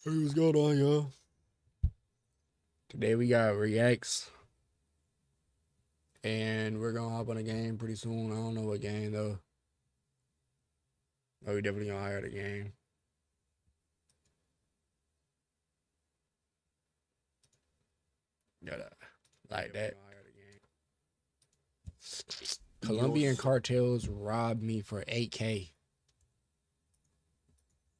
Hey, what's going on, y'all? Today we got reacts, and we're gonna hop on a game pretty soon. I don't know what game though. But we definitely gonna hire the game. Gotta like that. Colombian cartels robbed me for 8K.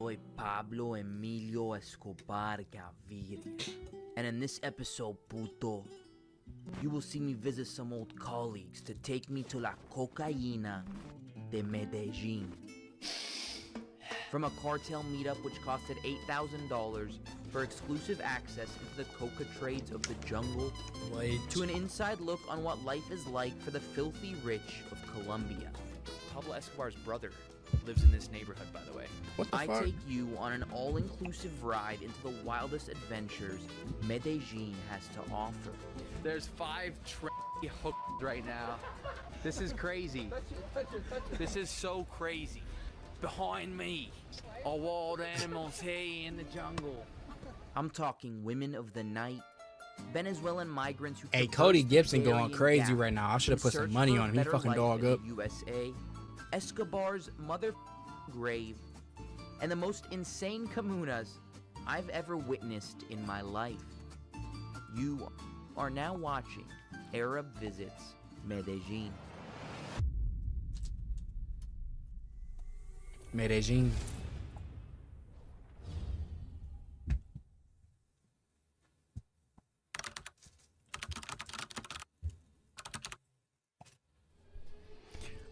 Soy Pablo Emilio Escobar Gaviria. And in this episode, puto, you will see me visit some old colleagues to take me to La Cocaína de Medellin. From a cartel meetup which costed $8,000 for exclusive access into the coca trades of the jungle, to an inside look on what life is like for the filthy rich of Colombia. Pablo Escobar's brother lives in this neighborhood, by the way. What the I fuck? take you on an all-inclusive ride into the wildest adventures Medellin has to offer. There's 5 hooks right now. This is crazy. This is so crazy. Behind me are wild animals here in the jungle. I'm talking women of the night, Venezuelan migrants who Hey, traverse Cody the Gibson going Darien crazy Gap right now. I should have in put some search money for a on him. He better fucking life dog in up. the USA, Escobar's mother grave, and the most insane comunas I've ever witnessed in my life. You are now watching Arab Visits Medellin. Medellin.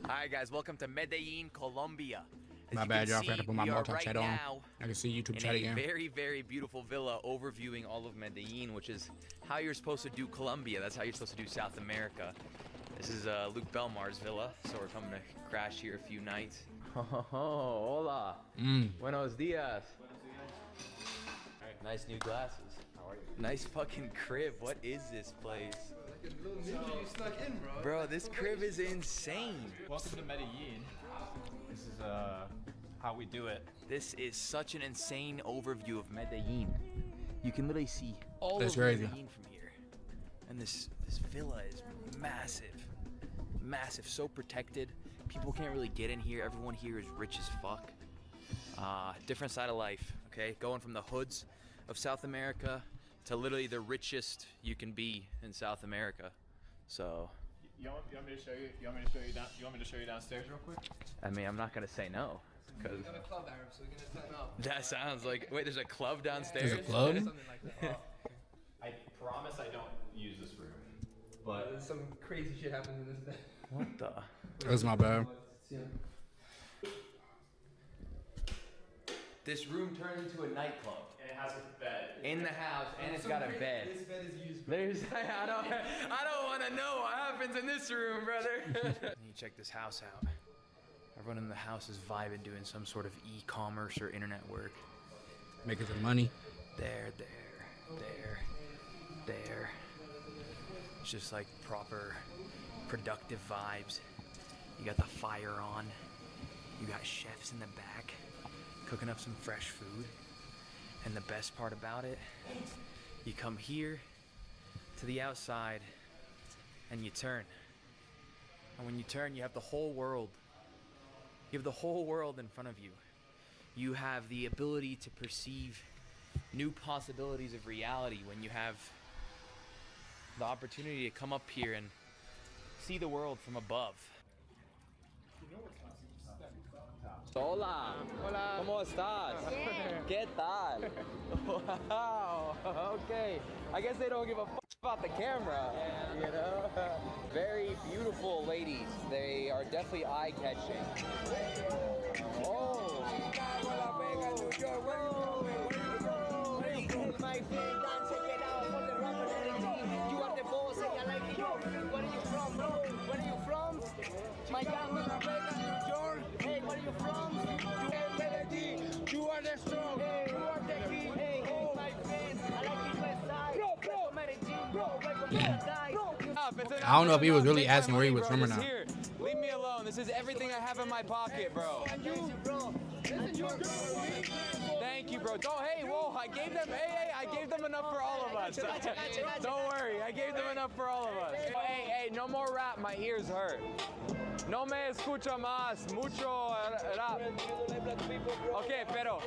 Alright guys, welcome to Medellin, Colombia. As My you bad, can y'all. I see, forgot to put my we are multi-chat right on. now I can see YouTube in chat a again. very, very beautiful villa overviewing all of Medellin, which is how you're supposed to do Colombia. That's how you're supposed to do South America. This is Luke Belmar's villa, so we're coming to crash here a few nights. Oh, hola. Buenos dias. Nice new glasses. How are you? Nice fucking crib. What is this place? Like a little ninja you snuck in, bro. Bro, this crib is insane. Welcome to Medellin. This is how we do it. This is such an insane overview of Medellin. You can literally see all That's of crazy. Medellin from here. And this villa is massive. Massive, so protected. People can't really get in here. Everyone here is rich as fuck. Different side of life, okay? Going from the hoods of South America to literally the richest you can be in South America. So, You want me to show you? You want me to show you down? You want me to show you downstairs real quick? I mean, I'm not gonna say no. Cause We got a club, Arab, so we're gonna turn up. that sounds like, wait, there's a club downstairs? There's a club? Something like that. I promise I don't use this room. But There's some crazy shit happening in this bed. What the? That's my bad. Yeah. This room turned into a nightclub. and it has a bed. In the house, and it's got a bed. This bed is used. There's, I don't want to know what happens in this room, brother. You check this house out. Everyone in the house is vibing, doing some sort of e-commerce or internet work. Making some money. There. It's just like proper productive vibes. You got the fire on. You got chefs in the back cooking up some fresh food. And the best part about it, you come here to the outside and you turn. And when you turn, you have the whole world. You have the whole world in front of you. You have the ability to perceive new possibilities of reality when you have the opportunity to come up here and see the world from above. Hola. Hola. ¿Cómo estás? ¿Qué tal? Wow. Okay. I guess they don't give a fuck about the camera. You know? Very beautiful ladies. They are definitely eye-catching. Oh. I don't know if he was really asking where he was from or not. Here. Leave me alone. This is everything I have in my pocket, bro. Thank you, bro. Don't, hey, whoa, I gave them, hey, I gave them enough for all of us. Don't worry, I gave them enough for all of us. Hey, no more rap, my ears hurt. No me escucho más, mucho rap. Okay, pero,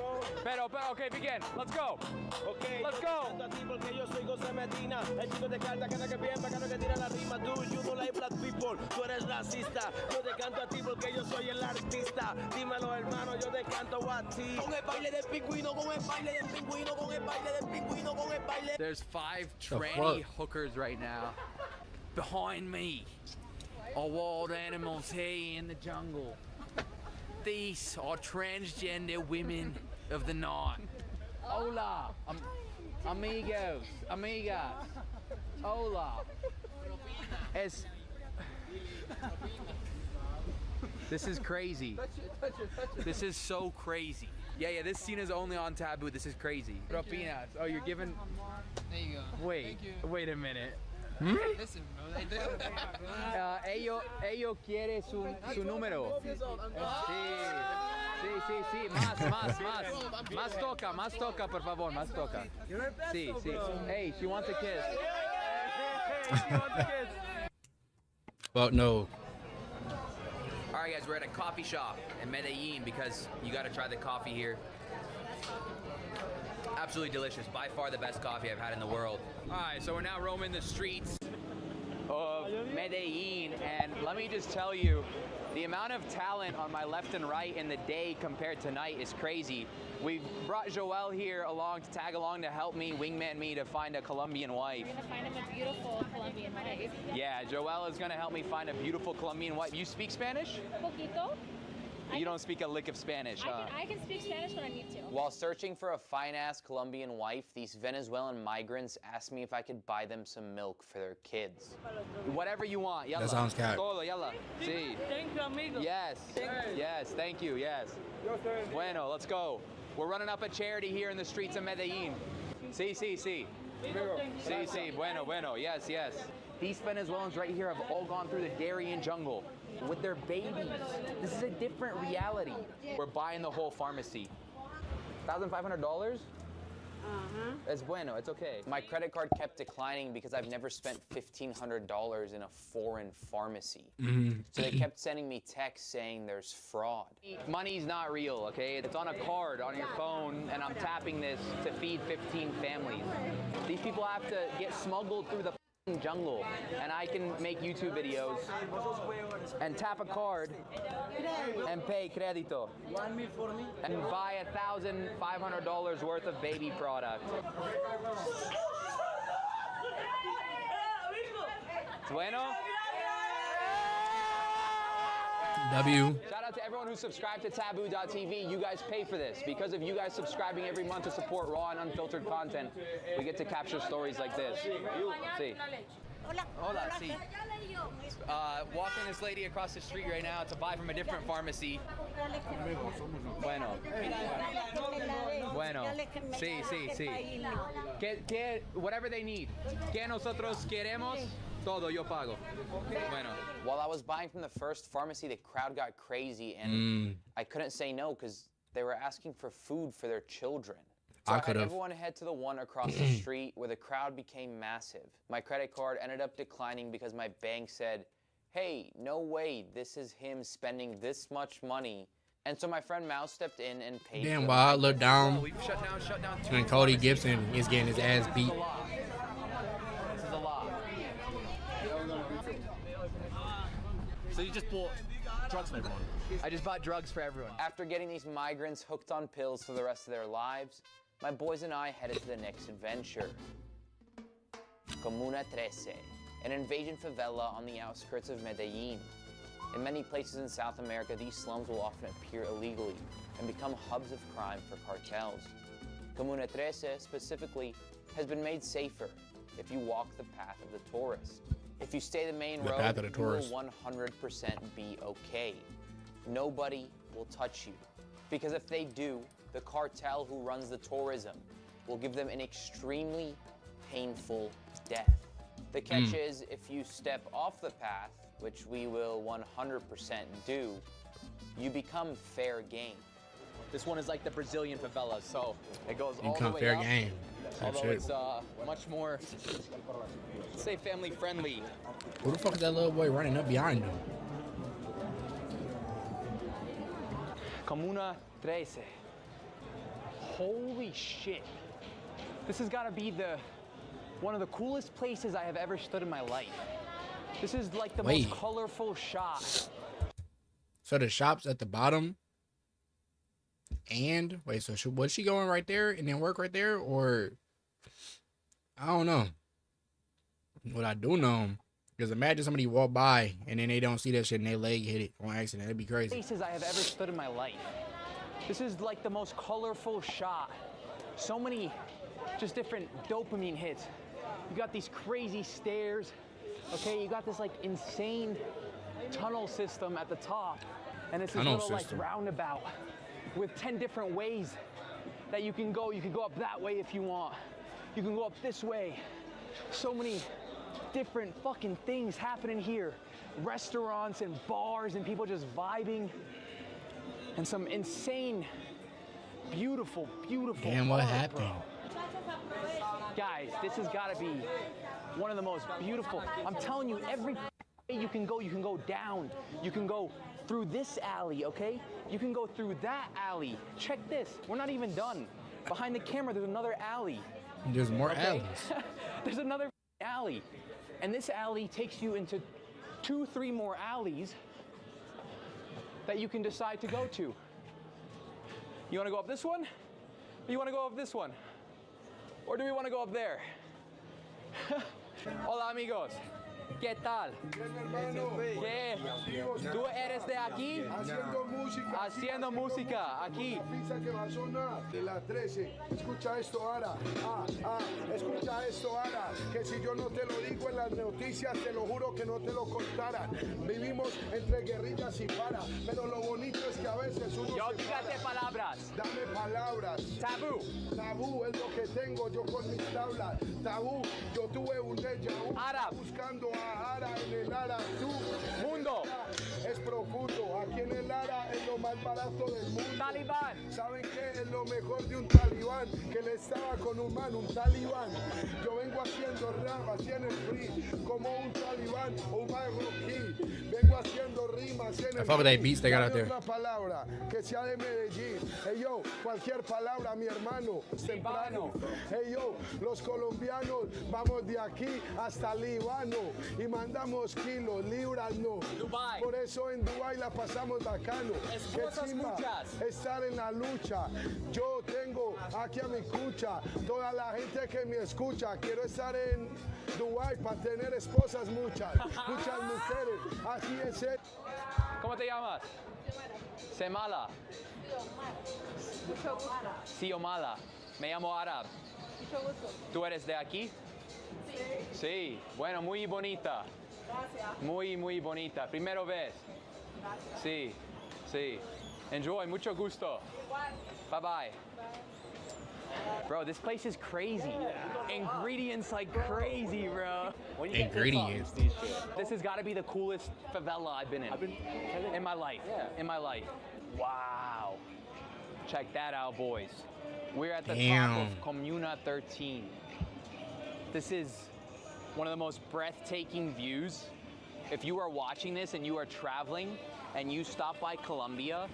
okay, begin. Let's go. Okay. Let's go. Porque yo soy José Medina, el chico de carta, cara que bien, bacano que tira la rima. Dude, you don't like black people, tú eres racista. Yo te canto a ti porque yo soy el artista. Dímelo, hermano, yo te canto a ti. Con el baile del pingüino, con el baile del pingüino, con el baile del pingüino, con el baile. There's 5 The tranny fuck? hookers right now behind me. Are wild animals here in the jungle. These are transgender women of the night. Hola, amigos, amigas. Hola. This is crazy. This is so crazy. Yeah, this scene is only on Taboo. This is crazy. Propinas. Oh, you're giving. There you go. Wait a minute. Listen, bro. Ellos quiere su número. Sí. Más toca, por favor, más toca. Sí. Hey, she wants a kiss. She wants a kiss. Fuck no. All right, guys, we're at a coffee shop in Medellin because you got to try the coffee here. Absolutely delicious. By far the best coffee I've had in the world. All right, so we're now roaming the streets of Medellin, and let me just tell you, the amount of talent on my left and right in the day compared to night is crazy. We brought Joel here along to tag along to help me, wingman me, to find a Colombian wife. We're gonna find him a beautiful Colombian wife. Yeah, Joel is gonna help me find a beautiful Colombian wife. You speak Spanish? Poquito. You don't speak a lick of Spanish, huh? I can speak Spanish when I need to. While searching for a fine-ass Colombian wife, these Venezuelan migrants asked me if I could buy them some milk for their kids. Whatever you want, yalla. That sounds cap. Todo, yalla. Sí. Thank you, amigo. Yes. Yes, thank you, yes. Bueno, let's go. We're running up a charity here in the streets of Medellin. Sí. Sí, bueno, yes. These Venezuelans right here have all gone through the Darien jungle with their babies. This is a different reality. We're buying the whole pharmacy. $1,500? Es bueno, it's okay. My credit card kept declining because I've never spent $1,500 in a foreign pharmacy. So they kept sending me texts saying there's fraud. Money's not real, okay? It's on a card on your phone, and I'm tapping this to feed 15 families. These people have to get smuggled through the jungle, and I can make YouTube videos and tap a card and pay crédito and buy $1,500 worth of baby product. Bueno. W. Shout out to everyone who subscribed to Taboo.tv. You guys pay for this. Because of you guys subscribing every month to support raw and unfiltered content, we get to capture stories like this. See. Hola, sí. Walking this lady across the street right now to buy from a different pharmacy. Bueno. Sí. Whatever they need. Que nosotros queremos, todo yo pago. Bueno. While I was buying from the first pharmacy, the crowd got crazy, and I couldn't say no because they were asking for food for their children. So I had everyone head to the one across the street where the crowd became massive. My credit card ended up declining because my bank said, hey, no way, this is him spending this much money. And so my friend Mouse stepped in and paid. Damn, while I look down, We've shut down and Cody Gibson is getting his ass beat. This is a lot. So you just bought drugs for everyone? I just bought drugs for everyone. After getting these migrants hooked on pills for the rest of their lives, my boys and I headed to the next adventure. Comuna 13, an invasion favela on the outskirts of Medellin. In many places in South America, these slums will often appear illegally and become hubs of crime for cartels. Comuna 13 specifically has been made safer if you walk the path of the tourist. If you stay the main road, you will 100% be okay. Nobody will touch you. Because if they do, the cartel who runs the tourism will give them an extremely painful death. The catch is, if you step off the path, which we will 100% do, you become fair game. This one is like the Brazilian favela, so it goes You all the come way fair up. game. Type Although shit. it's much more, let's say, family friendly. Who the fuck is that little boy running up behind him? Comuna 13. Holy shit. This has got to be one of the coolest places I have ever stood in my life. This is like the Wait. most colorful shop. So the shop's at the bottom. And wait, so was she going right there and then work right there, or I don't know. What I do know, because imagine somebody walk by and then they don't see that shit and their leg hit it on accident. That'd be crazy. Places I have ever stood in my life. This is like the most colorful shot. So many just different dopamine hits. You got these crazy stairs. Okay, you got this like insane tunnel system at the top. And it's this Tunnel little system. like roundabout with 10 different ways that you can go. You can go up that way if you want. You can go up this way. So many different fucking things happening here. Restaurants and bars and people just vibing. And some insane, beautiful, beautiful Damn, what art, happened? bro. Guys, this has got to be one of the most beautiful. I'm telling you, every way you can go down. You can go through this alley, okay? You can go through that alley. Check this. We're not even done. Behind the camera, there's another alley. There's more Okay? alleys. There's another alley. And this alley takes you into 2-3 more alleys that you can decide to go to. You want to go up this one? Or you want to go up this one? Or do we want to go up there? Hola, amigos. ¿Qué tal? ¿Qué? ¿Tú eres de aquí? Haciendo música. Haciendo música aquí. Pizza que va a sonar de la 13. Escucha esto ahora. Escucha esto ahora. Que si yo no te lo digo en las noticias, te lo juro que no te lo contaran. Vivimos entre guerrillas y para. Pero lo bonito es que a veces uno Yo se dígate para. palabras. Dame palabras. Tabú. Tabú es lo que tengo yo con mis tablas. Tabú, yo tuve un déjà vu. Árabe. Buscando a Ara en el Ara. Tú. Mundo. Es profundo. Aquí en el Ara es lo más barato del mundo. Talibán. ¿Saben qué es lo mejor de un talibán? Que le estaba con un man, un talibán. Yo vengo haciendo rap, así en el free, como un talibán o un marroquí. Vengo haciendo rimas en el fuck with that free. beats they got out Dame there. otra palabra que sea de Medellín. Hey yo, cualquier palabra, mi hermano, es temprano. Hey yo, los colombianos vamos de aquí hasta Líbano y mandamos kilos, libras no. Dubái. Por eso en Dubái la pasamos bacano. Qué Esposas chimba muchas. estar en la lucha. Yo tengo aquí a mi cucha, toda la gente que me escucha. Quiero estar en Dubái para tener esposas muchas, muchas mujeres. Así es. ¿Cómo te llamas? Semala. Xiomala. Me llamo Arab. ¿Tú eres de aquí? Sí. Bueno, muy bonita. Muy, muy bonita. Primera vez. Sí, sí. Enjoy, mucho gusto. Bye bye. Bro, this place is crazy. Ingredients like crazy, bro. Ingredients. This has got to be the coolest favela I've been in my life. In my life. Wow. Check that out, boys. We're at the Damn. top of Comuna 13. This is one of the most breathtaking views. If you are watching this and you are traveling and you stop by Colombia,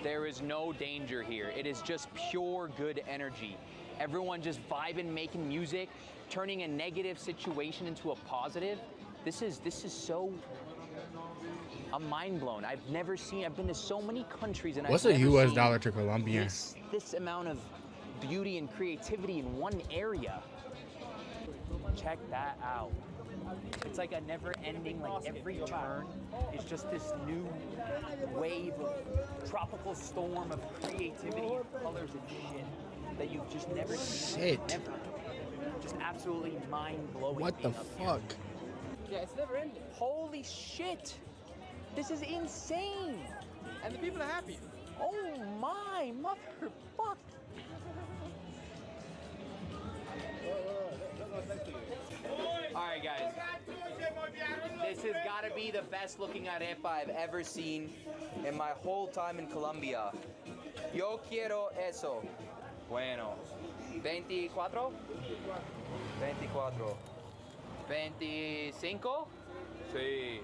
there is no danger here. It is just pure good energy. Everyone just vibing, making music, turning a negative situation into a positive. This is so, I'm mind blown. I've been to so many countries and What's I've a never US seen dollar to Colombian? this amount of beauty and creativity in one area. Check that out. It's like a never-ending, like every turn is just this new wave of tropical storm of creativity and colors and shit that you've just never seen. Shit. Never. Just absolutely mind-blowing. What the being up here. fuck? Yeah, it's never ending. Holy shit! This is insane! And the people are happy. Oh my motherfuck! Alright guys, this has got to be the best looking arepa I've ever seen in my whole time in Colombia. Yo quiero eso. Bueno. 24? 24. 25? Sí.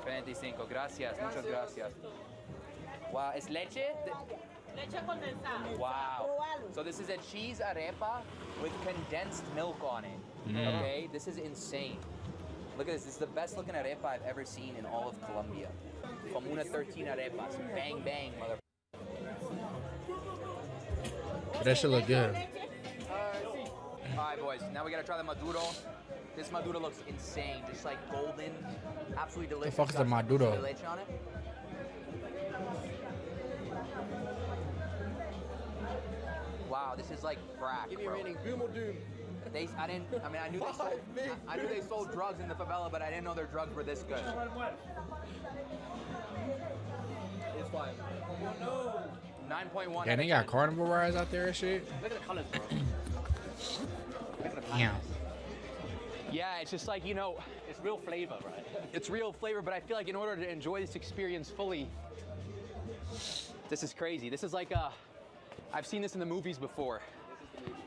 25, gracias, muchas gracias. Wow, ¿es leche? Leche condensada. Wow. So this is a cheese arepa with condensed milk on it. Okay, this is insane. Look at this. This is the best looking arepa I've ever seen in all of Colombia. Como una 13 arepas. Bang, bang, mother. That should look good. All right, boys. Now we gotta try the maduro. This maduro looks insane. Just like golden, absolutely delicious. The fuck is a maduro? Got leche on it. Wow, this is like crack, Give me a bro. rating. Boom or doom. I knew they sold drugs in the favela, but I didn't know their drugs were this good. It's fine. 9.1. Yeah, they got carnival rides out there and shit. Look at the colors, bro. Yeah. Yeah, it's just like, you know, it's real flavor, right? It's real flavor, but I feel like in order to enjoy this experience fully, this is crazy. This is like I've seen this in the movies before.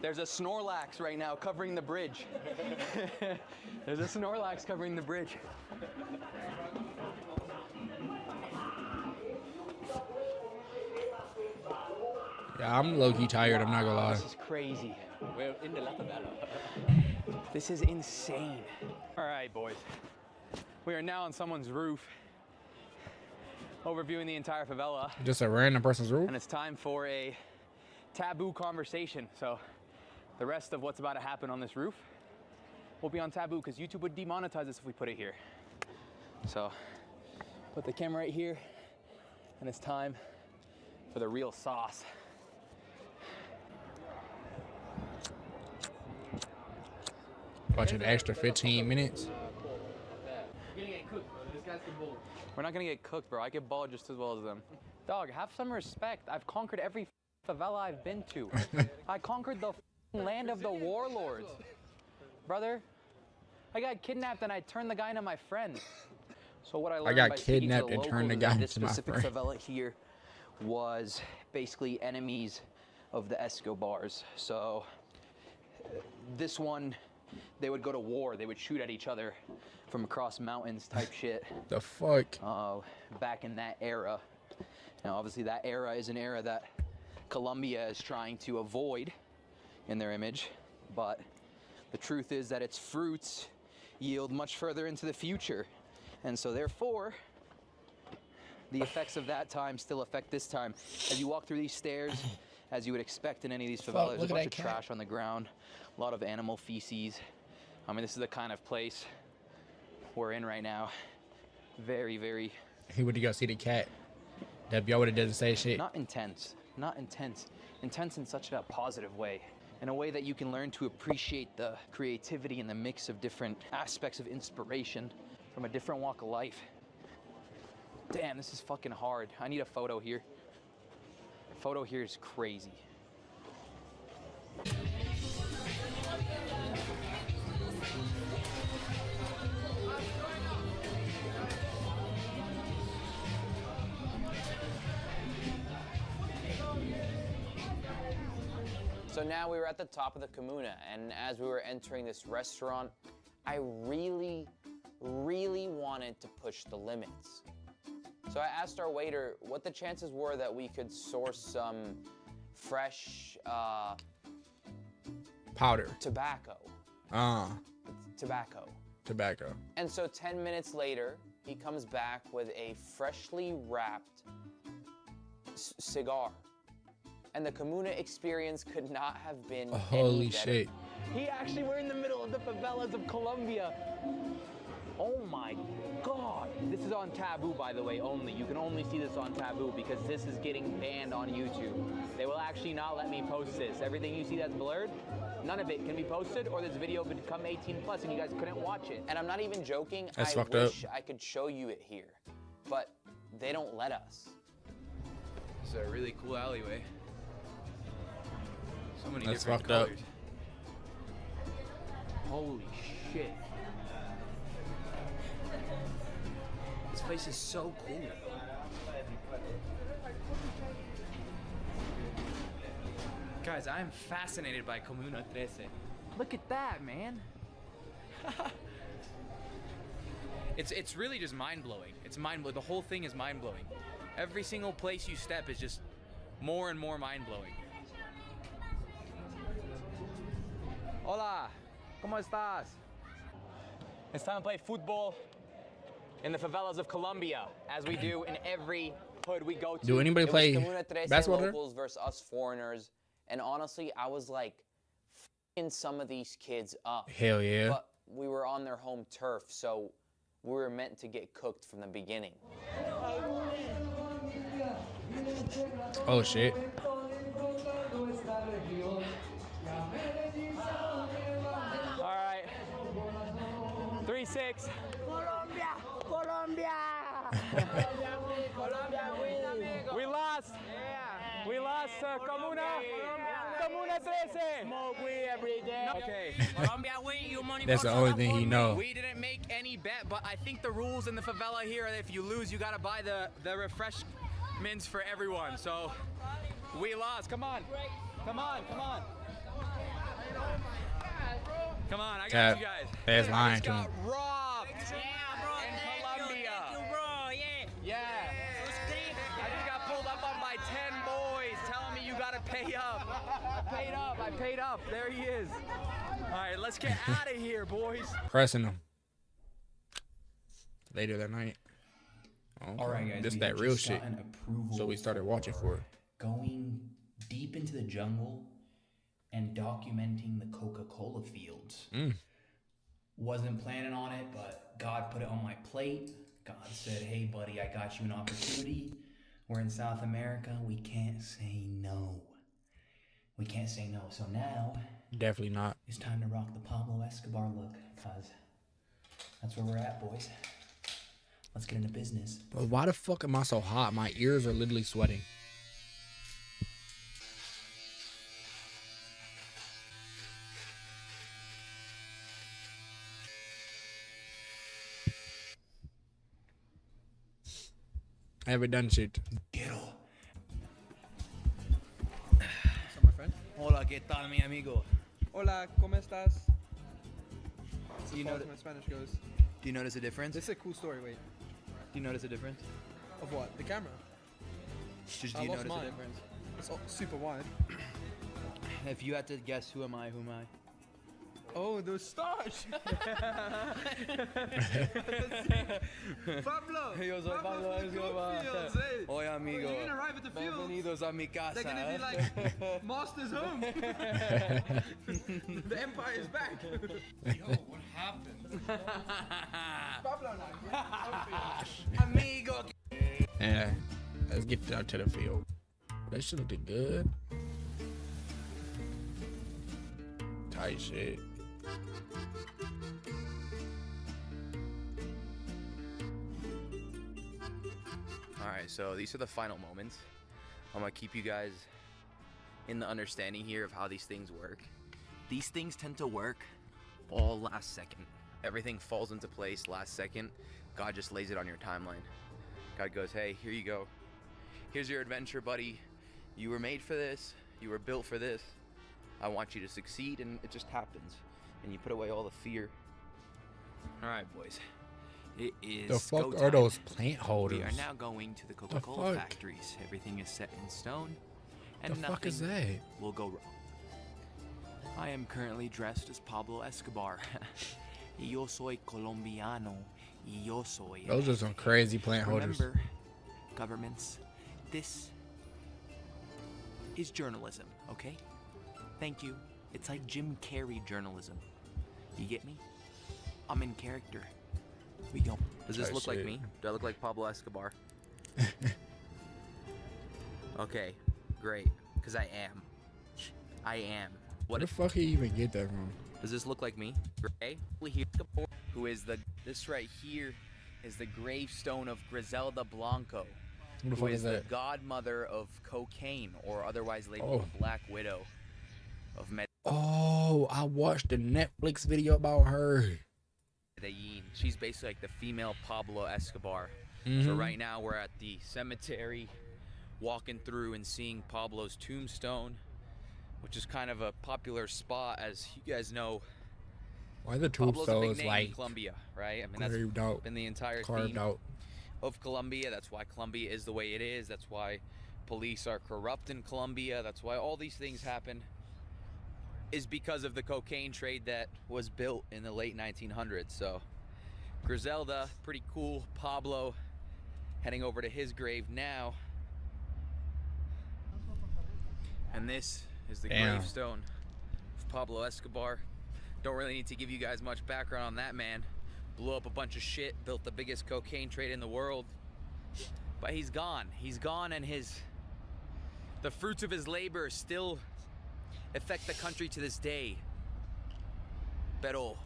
There's a Snorlax right now covering the bridge. There's a Snorlax covering the bridge. Yeah, I'm low-key tired, I'm not gonna lie. This is crazy. We're in the La Favela. This is insane. All right, boys. We are now on someone's roof, overviewing the entire favela. Just a random person's roof? And it's time for a taboo conversation. So the rest of what's about to happen on this roof will be on taboo because YouTube would demonetize us if we put it here. So put the camera right here, and it's time for the real sauce. Watching the extra 15 minutes. We're not gonna get cooked, bro. I get ball just as well as them. Dog, have some respect. I've conquered every favela I've been to. I conquered the land of the warlords. Brother, I got kidnapped and I turned the guy into my friend. So what I learned got by speaking to kidnapped and turned the locals guy is that this into my specific friend. favela here was basically enemies of the Escobars. So this one, they would go to war. They would shoot at each other from across mountains type shit. The fuck? Back in that era. Now, obviously, that era is an era that Colombia is trying to avoid in their image. But the truth is that its fruits yield much further into the future. And so, therefore, the effects of that time still affect this time. As you walk through these stairs, as you would expect in any of these favelas, there's a bunch of trash on the ground, a lot of animal feces. I mean, this is the kind of place we're in right now. Very, very... He went to go see the cat. That y'all would have didn't say shit. Not intense. Not intense. Intense in such a positive way. In a way that you can learn to appreciate the creativity and the mix of different aspects of inspiration from a different walk of life. Damn, this is fucking hard. I need a photo here. Photo here is crazy. So now we were at the top of the Comuna, and as we were entering this restaurant, I really wanted to push the limits. So I asked our waiter what the chances were that we could source some fresh powder. Tobacco. Tobacco. Tobacco. And so 10 minutes later, he comes back with a freshly wrapped cigar. And the Comuna experience could not have been Holy any better. shit. We're in the middle of the favelas of Colombia. Oh my God. This is on Taboo, by the way, only. You can only see this on Taboo because this is getting banned on YouTube. They will actually not let me post this. Everything you see that's blurred, none of it can be posted, or this video would become 18 plus and you guys couldn't watch it. And I'm not even joking. That's I fucked up. wish I could show you it here, but they don't let us. It's a really cool alleyway. So many That's different fucked up. colors. Holy shit. This place is so cool. Guys, I'm fascinated by Comuna 13. Look at that, man. It's really just mind-blowing. It's mind-blowing. The whole thing is mind-blowing. Every single place you step is just more and more mind-blowing. Hola, ¿cómo estás? It's time to play football in the favelas of Colombia, as we do in every hood we go to. Do anybody It was play Comuna 13 basketball there? locals versus us foreigners, and honestly, I was like, f***ing some of these kids up. Hell yeah. But we were on their home turf, so we were meant to get cooked from the beginning. Oh shit. All right. 3-6. Colombia, Colombia. We lost. We lost Comuna 13. Smoke weed every day. Okay. Colombia win, you money. That's the only thing he know. We didn't make any bet, but I think the rules in the favela here are that if you lose, you gotta buy the refreshments for everyone. So we lost. Come on. Come on. Come on. Come on, I got you guys. That's lying I just to him. got robbed in Colombia. Yeah. I just got pulled up on by 10 boys telling me you gotta pay up. I paid up. There he is. All right, let's get out of here, boys. Pressing him. Later that night. All right, guys. This we that had real just shit. gotten approval So we started watching for it. going deep into the jungle and documenting the Coca-Cola fields. Wasn't planning on it, but God put it on my plate. God said, hey, buddy, I got you an opportunity. We're in South America. We can't say no. We can't say no. So now Definitely not. it's time to rock the Pablo Escobar look, because that's where we're at, boys. Let's get into business. But why the fuck am I so hot? My ears are literally sweating. I haven't done shit. Hola, ¿qué tal, mi amigo? Hola, ¿cómo estás? Do you know my Spanish goes. Do you notice a difference? This is a cool story. Wait, Do you notice a difference? of what? The camera. Just I do you lost notice mine. a difference? It's all super wide. If you had to guess, who am I? Who am I? Oh, those stars. Pablo. Yo soy Pablo Escobar. Fields, hey. Oye, amigo. You're gonna arrive at the fields. Bienvenidos a mi casa. They're gonna be like Master's home. The empire is back. Yo, what happened? Pablo Amigo. Yeah. Let's get out to the field. That shit looked good. Tight shit. Alright, so these are the final moments. I'm gonna keep you guys in the understanding here of how these things work. These things tend to work all last second. Everything falls into place last second. God just lays it on your timeline. God goes, hey, here you go. Here's your adventure, buddy. You were made for this. You were built for this. I want you to succeed, and it just happens. And you put away all the fear. Alright, boys. It is The fuck go are time. those plant We holders? are now going to the Coca-Cola fuck? factories. Everything is set in stone, and The fuck is nothing that? will go wrong. I am currently dressed as Pablo Escobar. Y yo soy colombiano. Y yo soy. Those are some crazy plant holders. Remember, governments, this is journalism, okay? Thank you. It's like Jim Carrey journalism. You get me? I'm in character. We go. Does this Tight look like shit. me? Do I look like Pablo Escobar? Okay, great. Because I am. I am. Where the fuck he even get that from? Does this look like me? Gray? Who is the... This right here is the gravestone of Griselda Blanco. Who the Who fuck is is the that? godmother of cocaine, or otherwise labeled Oh. the Black Widow of Oh, I watched the Netflix video about her. Medellin. She's basically like the female Pablo Escobar. So Mhm. right now we're at the cemetery, walking through and seeing Pablo's tombstone. which is kind of a popular spot, as you guys know. Why the Pablo's a big tombstones name like in Colombia, right? I mean, carved that's out, been the entire carved theme out. of Colombia. That's why Colombia is the way it is. That's why police are corrupt in Colombia. That's why all these things happen, is because of the cocaine trade that was built in the late 1900s. So Griselda, pretty cool. Pablo, heading over to his grave now. And this is the Damn. gravestone of Pablo Escobar. Don't really need to give you guys much background on that man. Blew up a bunch of shit, built the biggest cocaine trade in the world. But he's gone. He's gone, and the fruits of his labor still affect the country to this day. Pero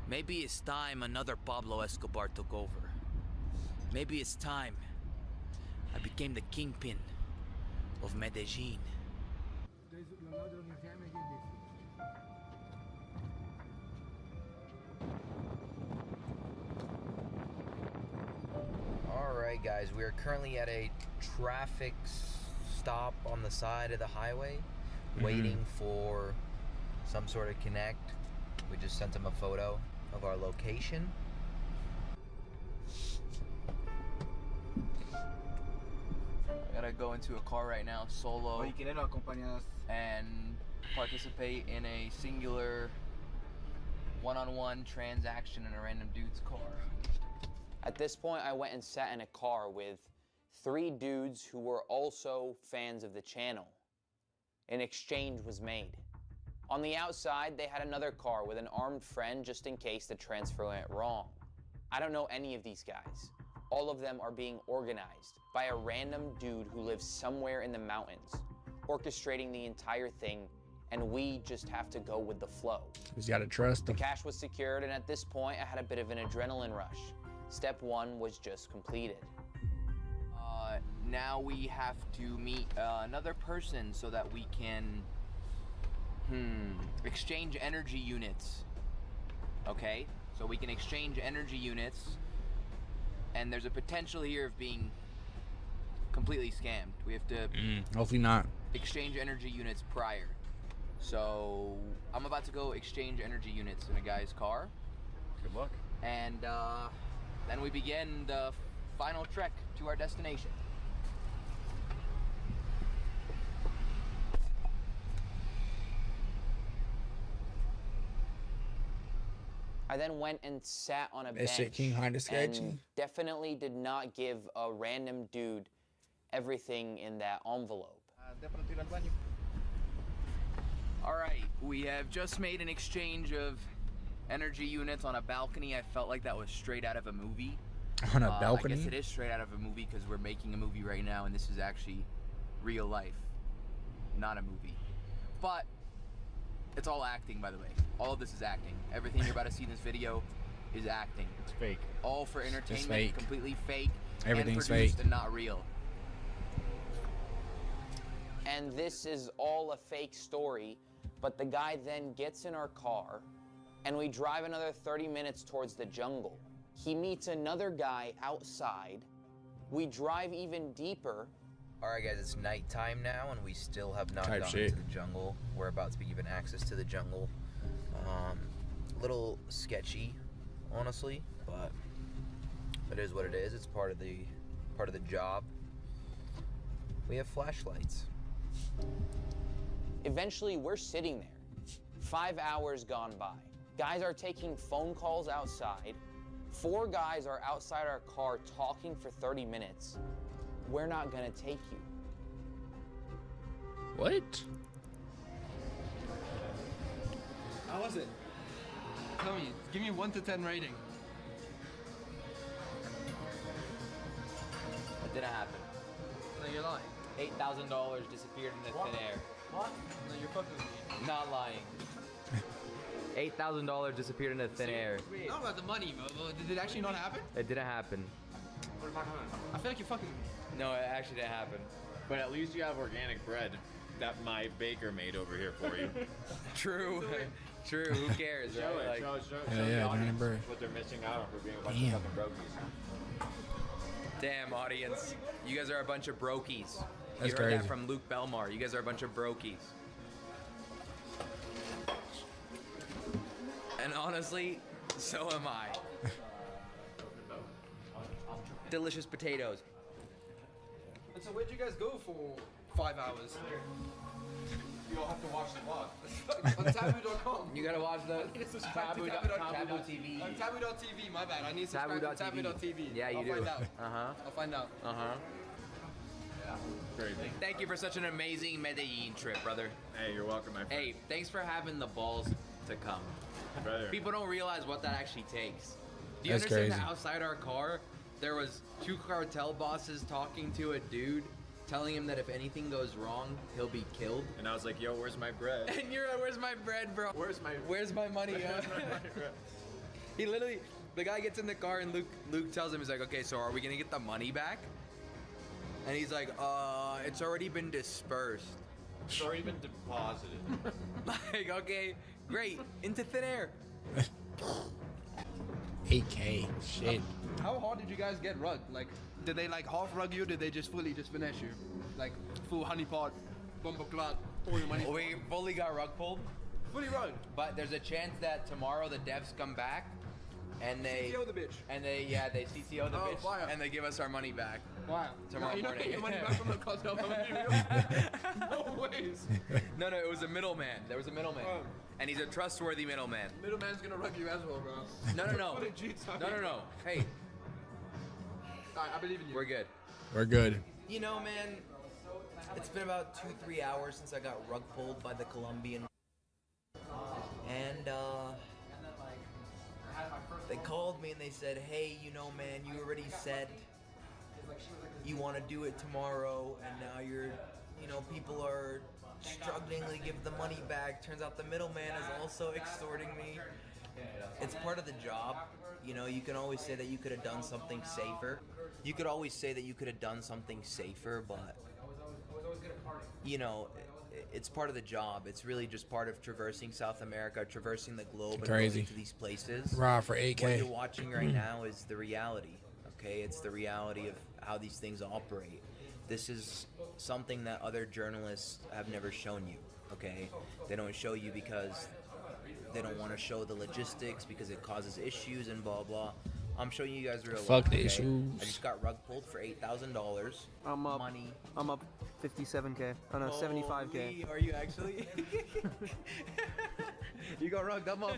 maybe it's time another Pablo Escobar took over. Maybe it's time I became the kingpin of Medellin. Alright guys, we are currently at a traffic stop on the side of the highway, waiting for some sort of connect. We just sent him a photo of our location. I gotta go into a car right now, solo, and participate in a singular one-on-one transaction in a random dude's car. At this point, I went and sat in a car with 3 dudes who were also fans of the channel. An exchange was made. On the outside, they had another car with an armed friend just in case the transfer went wrong. I don't know any of these guys. All of them are being organized by a random dude who lives somewhere in the mountains, orchestrating the entire thing, and we just have to go with the flow. You gotta trust The them. cash was secured, and at this point, I had a bit of an adrenaline rush. Step 1 was just completed. Now we have to meet another person so that we can exchange energy units. Okay, so we can exchange energy units, and there's a potential here of being completely scammed. We have to Hopefully not. exchange energy units prior. So I'm about to go exchange energy units in a guy's car. Good luck. And then we begin the final trek to our destination. I then went and sat on a That bench shit King Honda sketchy. and definitely did not give a random dude everything in that envelope. All right, we have just made an exchange of energy units on a balcony. I felt like that was straight out of a movie. On a I balcony? guess it is straight out of a movie because we're making a movie right now, and this is actually real life, not a movie. But it's all acting, by the way. All of this is acting. Everything you're about to see in this video is acting. It's fake. All for entertainment, fake. completely fake, Everything's and produced fake. and not real. And this is all a fake story, but the guy then gets in our car, and we drive another 30 minutes towards the jungle. He meets another guy outside. We drive even deeper. All right, guys, it's nighttime now, and we still have not Type gotten shit. to the jungle. We're about to be given access to the jungle. Little sketchy, honestly, but it is what it is. It's part of the job. We have flashlights. Eventually, we're sitting there. 5 hours gone by. Guys are taking phone calls outside. 4 guys are outside our car talking for 30 minutes. We're not gonna take you. What? How was it? Tell me, give me 1 to 10 rating. It didn't happen. No, you're lying. $8,000 disappeared in the thin air. What? No, you're fucking with me. Not lying. $8,000 disappeared into thin air. Not about the money, bro. Did it actually not happen? It didn't happen. I feel like you're fucking. No, it actually didn't happen. But at least you have organic bread that my baker made over here for you. True. True. Who cares, Show right? it, Like, show Yeah, the yeah, audience remember. what they're missing out on for being a bunch Damn. of fucking brokies. damn, audience. You guys are a bunch of brokies. That's You heard that crazy. from Luke Belmar. You guys are a bunch of brokies. And honestly, so am I. Delicious potatoes. And so where'd you guys go for 5 hours? You'll have to watch the vlog. On Taboo.com. You gotta watch the Taboo TV. On Taboo.tv, my bad. I need to subscribe to Taboo.tv. Yeah, you do. I'll find out. Uh-huh. I'll find out. Uh-huh. Crazy. Thank you for such an amazing Medellin trip, brother. Hey, you're welcome, my friend. Hey, thanks for having the balls to come. Brother. People don't realize what that actually takes. Do you That's understand crazy. that outside our car, there was 2 cartel bosses talking to a dude, telling him that if anything goes wrong, he'll be killed? And I was like, yo, where's my bread? And you're like, where's my bread, bro? Where's my money? He literally, the guy gets in the car and Luke tells him, he's like, okay, so are we gonna get the money back? And he's like, it's already been dispersed. It's already been deposited. Like, okay, great, into thin air. 8K. Shit. How hard did you guys get rugged? Like, did they like half rug you? Did they just fully just finish you? Like, full honeypot, bumper clock, all your money? We fully got rug pulled. Fully rugged. But there's a chance that tomorrow the devs come back and they CTO the bitch. And they CTO the Oh, bitch fire. and they give us our money back. Wow. Tomorrow You're not morning. getting your money back from the cartel. No ways. No, it was a middleman. There was a middleman. Oh. And he's a trustworthy middleman. Middleman's gonna rug you as well, bro. No. What a cheat, sorry. No. Hey, Alright, I believe in you. we're good. We're good. You know, man, it's been about 2-3 hours since I got rug pulled by the Colombian. And, they called me and they said, hey, you know, man, you already said you want to do it tomorrow, and now people are struggling to give the money back. Turns out the middleman is also extorting me. It's part of the job. You know, you can always say that you could have done something safer. But, you know, it's part of the job. It's really just part of traversing South America, traversing the globe, Crazy. and going to these places. Raw for 8K. What you're watching right now is the reality, okay? It's the reality of how these things operate. This is something that other journalists have never shown you, okay? They don't show you because they don't want to show the logistics, because it causes issues and blah, blah. I'm showing you guys real life. Fuck the okay? issues. I just got rug pulled for $8,000. I'm up. Money. I'm up 57K. Oh no, 75K. Are you actually? You got rugged. I'm up.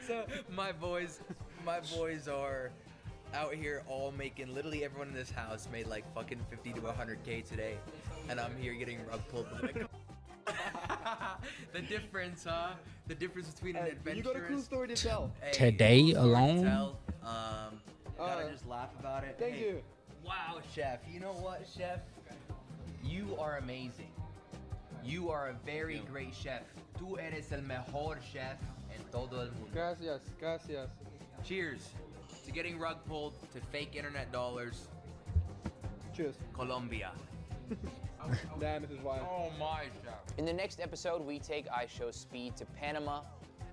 So my boys are out here all making. Literally everyone in this house made like fucking 50 to 100K today, and I'm here getting rug pulled by the. The difference, huh? The difference between an adventurous. You got a cool story to tell. Today alone? Gotta just laugh about it. Thank you. Wow, chef. You know what, chef? You are amazing. You are a very great chef. Tú eres el mejor chef en todo el mundo. Gracias. Cheers to getting rug pulled, to fake internet dollars. Cheers. Colombia. Damn, this is wild. Oh my God. In the next episode, we take iShow Speed to Panama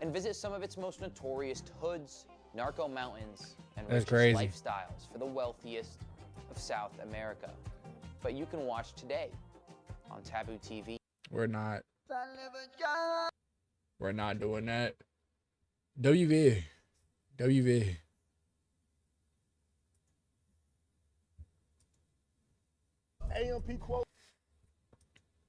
and visit some of its most notorious hoods, narco mountains, and That's richest crazy. lifestyles for the wealthiest of South America. But you can watch today on Taboo TV. We're not doing that. WV. AMP quote.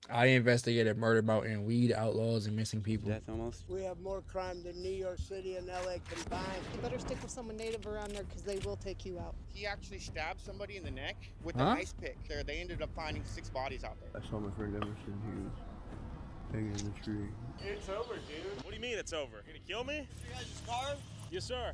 I investigated murder bout and weed outlaws and missing people. That's almost. We have more crime than New York City and LA combined. You better stick with someone native around there because they will take you out. He actually stabbed somebody in the neck with Huh? an ice pick. They ended up finding 6 bodies out there. I saw my friend Emerson. He was hanging in the tree. It's over, dude. What do you mean it's over? You gonna kill me? You guys' car? Yes, sir.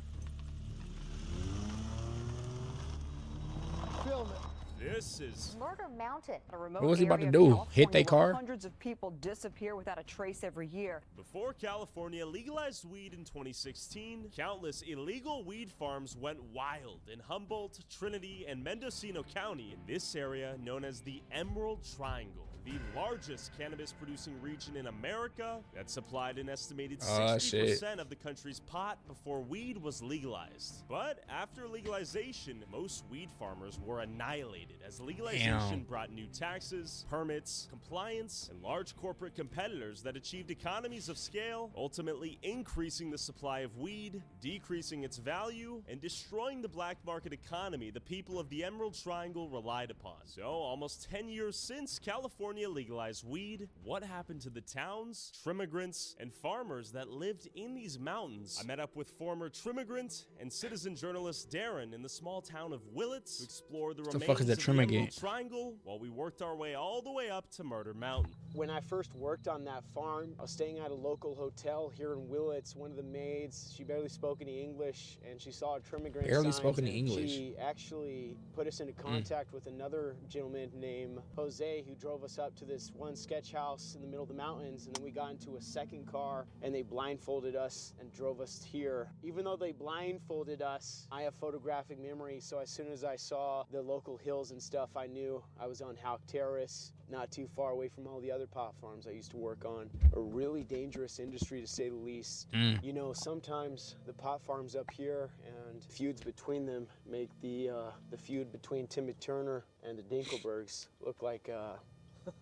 Film it. This is Murder Mountain, a remote What was he about to area do? of Hit they California where car? Hundreds of people disappear without a trace every year. before California legalized weed in 2016, countless illegal weed farms went wild in Humboldt, Trinity, and Mendocino County in this area known as the Emerald Triangle. the largest cannabis-producing region in America that supplied an estimated Oh, 60% of the country's pot before weed was legalized. But after legalization, most weed farmers were annihilated as legalization brought new taxes, permits, compliance, and large corporate competitors that achieved economies of scale, ultimately increasing the supply of weed, decreasing its value, and destroying the black market economy the people of the Emerald Triangle relied upon. So, almost 10 years since California legalized weed, what happened to the towns, trimmigrants, and farmers that lived in these mountains? I met up with former trimmigrant and citizen journalist Darren in the small town of Willits to explore the remains fuck is a of the Emerald trimmigant? Triangle while we worked our way all the way up to Murder Mountain. When I first worked on that farm, I was staying at a local hotel here in Willits. One of the maids, she barely spoke any English, and she saw a trimmigrant Barely signs, spoke any and English. She actually put us into contact with another gentleman named Jose, who drove us up to this one sketch house in the middle of the mountains, and then we got into a second car, and they blindfolded us and drove us here. Even though they blindfolded us, I have photographic memory, so as soon as I saw the local hills and stuff, I knew I was on Houck Terrace, not too far away from all the other pot farms I used to work on. A really dangerous industry, to say the least. You know, sometimes the pot farms up here and feuds between them make the feud between Timmy Turner and the Dinkelbergs look like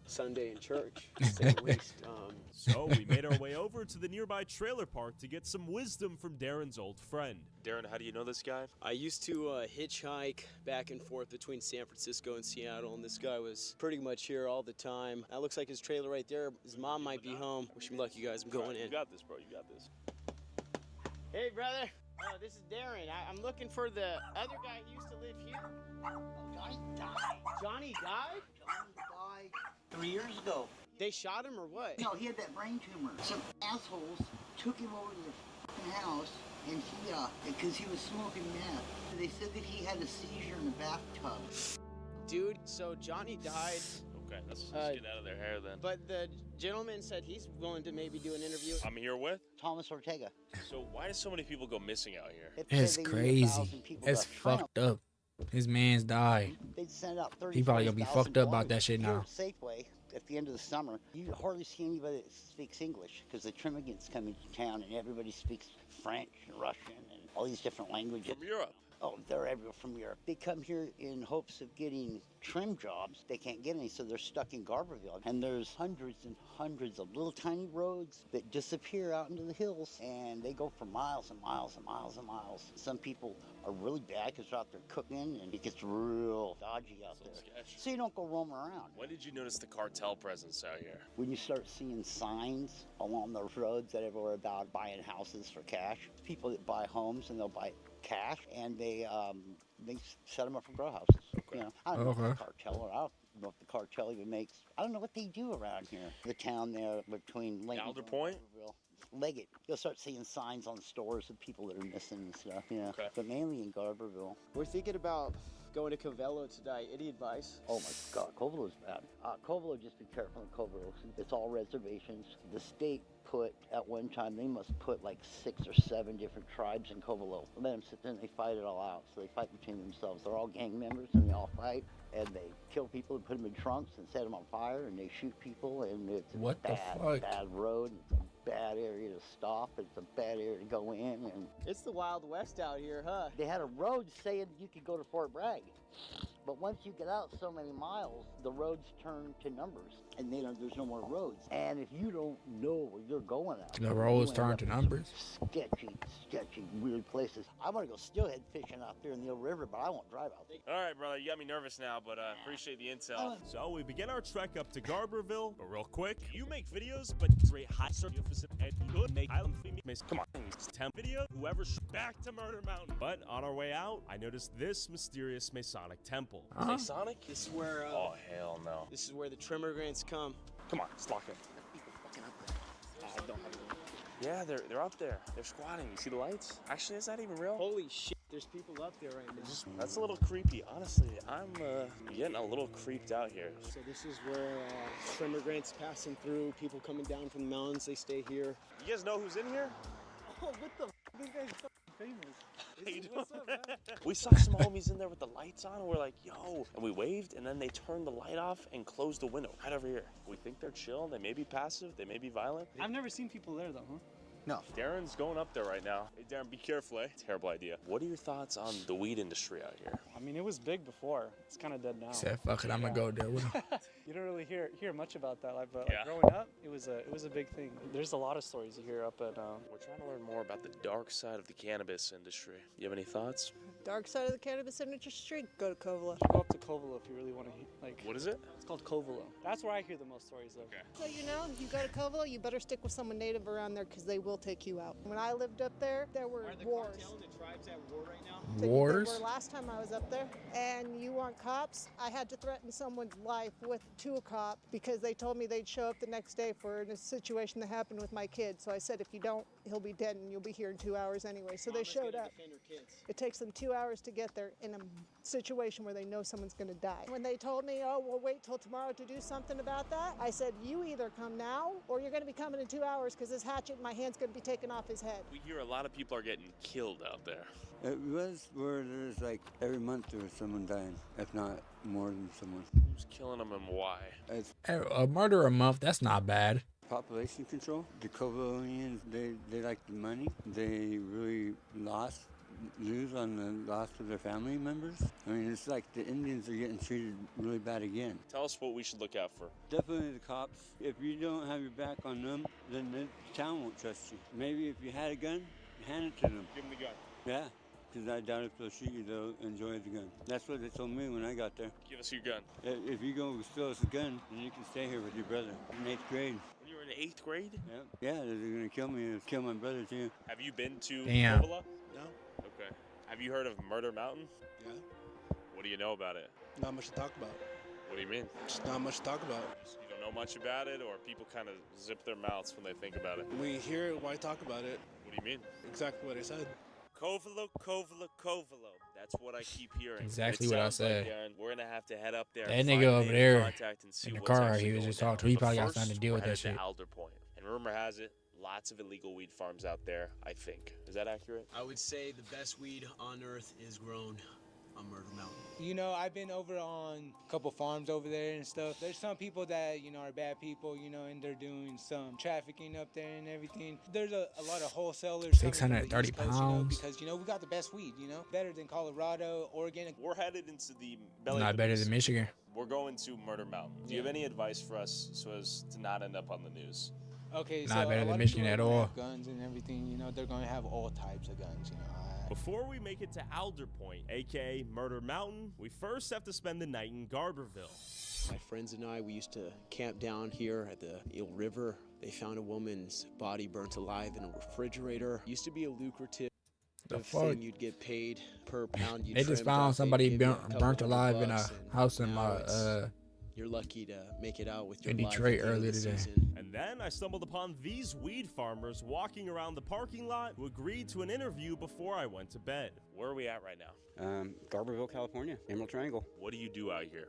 Sunday in church, to say the least. So we made our way over to the nearby trailer park to get some wisdom from Darren's old friend. Darren, how do you know this guy? I used to hitchhike back and forth between San Francisco and Seattle, and this guy was pretty much here all the time. That looks like his trailer right there. His mom might be home. Wish me luck, you guys. I'm going in. You got this, bro. You got this. Hey, brother. Oh, this is Darren. I'm looking for the other guy who used to live here. Johnny died. Johnny died? Johnny died 3 years ago. They shot him or what? No, he had that brain tumor. Some assholes took him over to the fucking house, and he, because he was smoking meth. They said that he had a seizure in the bathtub. Dude, so Johnny died. Okay, let's get out of their hair then. But the gentleman said he's willing to maybe do an interview. I'm here with Thomas Ortega. So why do so many people go missing out here? It's crazy. It's fucked up. His man's died. They'd send out 30. He probably gonna be fucked up about that shit now. Safeway at the end of the summer, you hardly see anybody that speaks English because the trimmigants come into town and everybody speaks French and Russian and all these different languages. From Europe. Oh, they're everywhere from Europe. They come here in hopes of getting trim jobs. They can't get any, so they're stuck in Garberville. And there's hundreds and hundreds of little tiny roads that disappear out into the hills, and they go for miles and miles and miles and miles. Some people are really bad because they're out there cooking, and it gets real dodgy out there. So you don't go roaming around. When did you notice the cartel presence out here? When you start seeing signs along those roads that everywhere about buying houses for cash, people that buy homes and they'll buy cash, and they set them up for grow houses. You know, I don't know if the cartel, or I don't know if the cartel even makes. I don't know what they do around here. The town there between Lincoln Alder Point? Leggett. You'll start seeing signs on stores of people that are missing and stuff. Yeah, but mainly in Garberville. We're thinking about going to Covello tonight. Any advice? Oh my God, Covello's bad. Covello, just be careful in Covello. It's all reservations. The state put, at one time, they must put like 6 or 7 different tribes in Covello. Let them sit there and they fight it all out. So they fight between themselves. They're all gang members and they all fight. And they kill people and put them in trunks and set them on fire and they shoot people. And it's a bad road. It's a bad area to stop. It's a bad area to go in. And it's the Wild West out here, huh? They had a road saying you could go to Fort Bragg. But once you get out so many miles, the roads turn to numbers, and there's no more roads. And if you don't know where you're going out, the roads turn to numbers. Sketchy, weird places. I want to go steelhead fishing out there in the river, but I won't drive out there. All right, brother, you got me nervous now, but appreciate the intel. So we begin our trek up to Garberville, but real quick, you make videos, but great high surface and good make island famous. Come on, 10 video, whoever back to Murder Mountain. But on our way out, I noticed this mysterious Masonic temple. Masonic? This is where. Oh hell no! This is where the trimmigrants come. Come on, let's lock in. People fucking up there. I don't have it. Yeah, they're up there. They're squatting. You see the lights? Actually, is that even real? Holy shit! There's people up there right now. That's a little creepy. Honestly, I'm getting a little creeped out here. So this is where trimmigrants passing through. People coming down from the mountains. They stay here. You guys know who's in here? Oh, what the? These guys are How you doing? We saw some homies in there with the lights on, and we're like, yo. And we waved, and then they turned the light off and closed the window right over here. We think they're chill. They may be passive. They may be violent. I've never seen people there, though, huh? No. Darren's going up there right now. Hey, Darren, be careful, eh? Terrible idea. What are your thoughts on the weed industry out here? I mean, it was big before. It's kind of dead now. He said, fuck it, I'm gonna go there with him. You don't really hear much about that, but Yeah. like growing up, it was a big thing. There's a lot of stories you hear up at. We're trying to learn more about the dark side of the cannabis industry. You have any thoughts? Dark side of the cannabis industry, go to Covelo. Go up to Covelo if you really want to like. What is it? It's called Covelo. That's where I hear the most stories of. Okay. So you know, you go to Covelo, you better stick with someone native around there because they will take you out. When I lived up there were wars. And the tribes at war right now? They Wars? were last time I was up there, and you want cops? I had to threaten someone's life to a cop because they told me they'd show up the next day for a situation that happened with my kid. So I said, if you don't, he'll be dead, and you'll be here in 2 hours anyway. So they showed up. It takes them 2 hours to get there in a situation where they know someone's going to die. When they told me, oh, we'll wait till tomorrow to do something about that, I said, you either come now or you're going to be coming in 2 hours because this hatchet in my hand's going to be taken off his head. We hear a lot of people are getting killed out there. It was where there's like every month there was someone dying, if not more than someone. Who's killing them and why? It's A murder a month, that's not bad. population control. The Covelians, they like the money. They really lose on the loss of their family members. I mean, it's like the Indians are getting treated really bad again. Tell us what we should look out for. Definitely the cops. If you don't have your back on them, then the town won't trust you. Maybe if you had a gun, hand it to them. Give them the gun. Yeah, because I doubt if they'll shoot you, they'll enjoy the gun. That's what they told me when I got there. Give us your gun. If you go steal us a gun, then you can stay here with your brother in 8th grade. When you were in 8th grade? Yeah, they're going to kill me, kill my brother too. Have you been to Damn. Covelo? No. Okay. Have you heard of Murder Mountain? Yeah. What do you know about it? Not much to talk about. What do you mean? Just not much to talk about. You don't know much about it, or people kind of zip their mouths when they think about it? We hear it, why talk about it? What do you mean? Exactly what I said. Covelo, Covelo, Covelo. That's what I keep hearing. Exactly It what I sounds said. Like, Darren, we're gonna have to head up there. That and nigga find a over native there contact and see in the what's car, actually he was going just down. talking. He But probably got first, something to deal with we're that headed shit. to Alder Point. And rumor has it, lots of illegal weed farms out there, I think. Is that accurate? I would say the best weed on earth is grown on Murder Mountain. You know, I've been over on a couple farms over there and stuff. There's some people that, you know, are bad people, you know, and they're doing some trafficking up there and everything. There's a lot of wholesalers. coming from the 630 East Coast, pounds. You know, because, you know, we got the best weed, you know, better than Colorado, Oregon. We're headed into the belly Not of the better beast. than Michigan. We're going to Murder Mountain. Do you have any advice for us so as to not end up on the news? Okay, Not so better a than lot of Michigan people at are gonna all. have guns and everything, you know, they're going to have all types of guns, you know. Before we make it to Alder Point, aka Murder Mountain, we first have to spend the night in Garberville. My friends and I, we used to camp down here at the Eel River. They found a woman's body burnt alive in a refrigerator. Used to be a lucrative The thing. fuck? You'd get paid per pound. You They just trimmed found up, somebody they'd give you a couple burnt $100 alive in a bucks, and house in now my it's- You're lucky to make it out with your in life Detroit at the end of earlier the today. season. And then I stumbled upon these weed farmers walking around the parking lot who agreed to an interview before I went to bed. Where are we at right now? Garberville, California, Emerald Triangle. What do you do out here?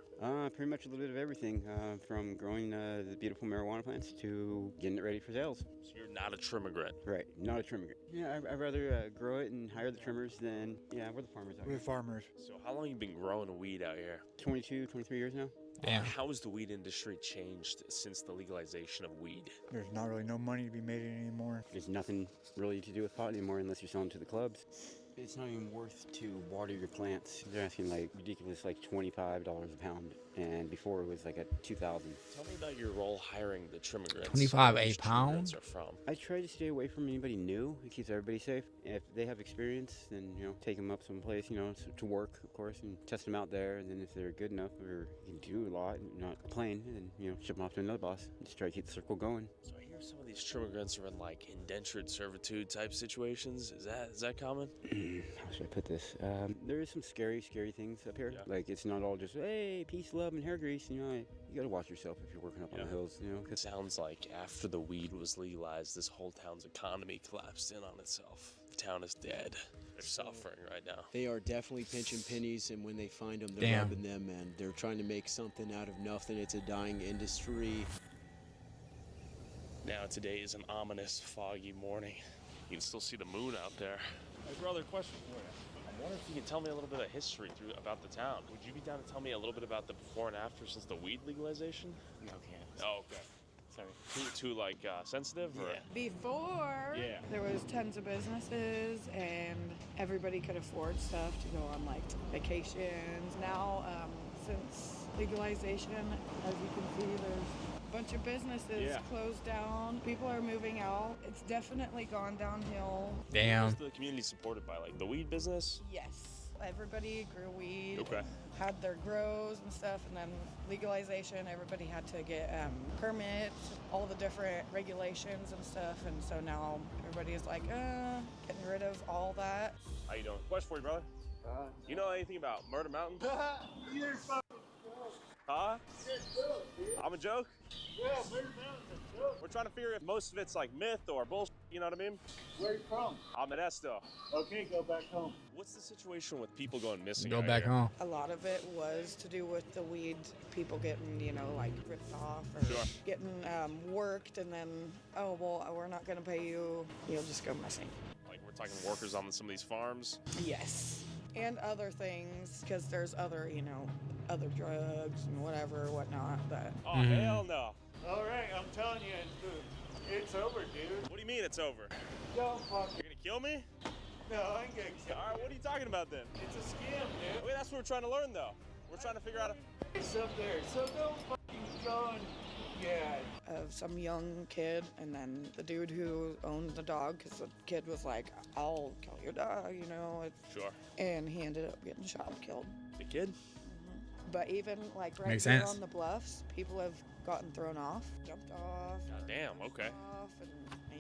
Pretty much a little bit of everything, from growing the beautiful marijuana plants to getting it ready for sales. So you're not a trimmigrant. Right, not a trimmer. Yeah, I'd rather grow it and hire the trimmers than, we're the farmers out here. We're farmers. So how long you been growing weed out here? 22, 23 years now. Damn. How has the weed industry changed since the legalization of weed? There's not really no money to be made anymore. There's nothing really to do with pot anymore unless you're selling to the clubs. It's not even worth to water your plants. They're asking like ridiculous, like $25 a pound, and before it was like at $2,000. Tell me about your role hiring the trimmigrants. 25 Where a these pound? trimmigrants are from. I try to stay away from anybody new. It keeps everybody safe. If they have experience, then take them up someplace, to work, of course, and test them out there. And then if they're good enough or can do a lot, and not plain, then ship them off to another boss. Just try to keep the circle going. So I hear some of these trimmigrants are in like indentured servitude type situations. Is that common? How should I put this? There is some scary things up here. Yeah. Like it's not all just hey, peace, love, and hair grease. You gotta watch yourself if you're working up on the hills. It sounds like after the weed was legalized, this whole town's economy collapsed in on itself. The town is dead. They're suffering right now. They are definitely pinching pennies, and when they find them, they're Damn. rubbing them, and they're trying to make something out of nothing. It's a dying industry. Now today is an ominous, foggy morning. You can still see the moon out there. Hey, brother, question for you. I wonder if you can tell me a little bit of history about the town. Would you be down to tell me a little bit about the before and after since the weed legalization? No, can't. Oh, okay. Sorry. Too like sensitive or? Before, Yeah. there was tons of businesses and everybody could afford stuff to go on like vacations. Now, since legalization, as you can see, there's a bunch of businesses closed down. People are moving out. It's definitely gone downhill. Damn. Who's the community supported by? Like the weed business? Yes. Everybody grew weed. Okay. Had their grows and stuff, and then legalization, everybody had to get permits, all the different regulations and stuff, and so now everybody is like, getting rid of all that. How you doing? Question for you, brother. You know anything about Murder Mountain? You're fucking Huh? joke, dude. I'm a joke? Yeah, Murder Mountain's a joke. We're trying to figure if most of it's like myth or bullshit, you know what I mean? Where you from? I'm at Esto. Okay, go back home. What's the situation with people going missing? Go out back here? home. A lot of it was to do with the weed, people getting, like ripped off or getting worked, and then, oh, well, we're not going to pay you, you'll just go missing. Like we're talking workers on some of these farms? Yes. And other things, because there's other, other drugs and whatnot, but... Oh, hell no. All right, I'm telling you, it's over, dude. What do you mean it's over? Don't fuck. You're gonna kill me? No, I ain't gonna kill you. All right, what are you talking about then? It's a scam, dude. Wait, that's what we're trying to learn though. We're trying to figure out. It's up there, so don't fucking go and Of some young kid, and then the dude who owned the dog, because the kid was like, I'll kill your dog, Sure. And he ended up getting shot and killed. The kid? But even like right Makes here sense. on the bluffs, people have gotten thrown off, jumped off. God damn, okay. Off and,